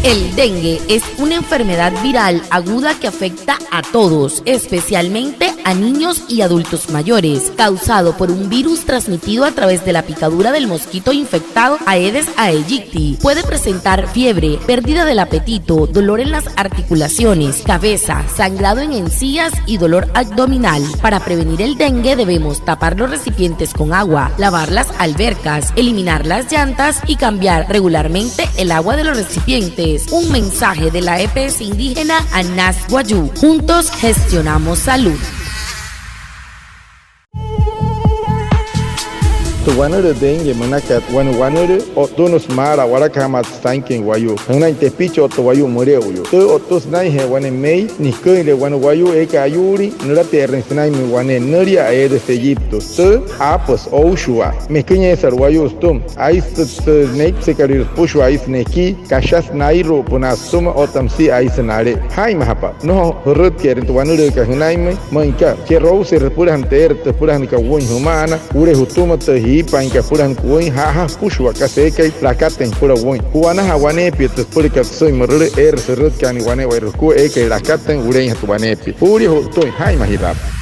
El dengue es una enfermedad viral aguda que afecta a todos, especialmente a niños y adultos mayores, causado por un virus transmitido a través de la picadura del mosquito infectado Aedes aegypti. Puede presentar fiebre, pérdida del apetito, dolor en las articulaciones, cabeza, sangrado en encías y dolor abdominal. Para prevenir el dengue debemos tapar los recipientes con agua, lavar las albercas, eliminar las llantas y cambiar regularmente el agua de los recipientes. Un mensaje de la EPS indígena Anas Guayú. Juntos gestionamos salud. Wanere dengue manakat wanere otonos mara warakamat stankin wayu una intepicho oto wayu moreu yo to otos nai he wane mei ni koile wayu eka ayuri nura terren snai mi wane nuria Aedes aegypti to apos oushua me kinye sar wayu stum ais snake sekarir pushu ais neki kashas nairo punastum otamsi ais nare hai mahapa no rut keren to wanere ka hnai me manka ke rose repuran ter te puran ka won humana ure hutuma te panka puran kuin haha pushwa kaseka plakaten pura won kuana hawane piet purika soy morre serut kani wane wairu ku eke lakaten urein hatuane pi puri hotoy hai mahirap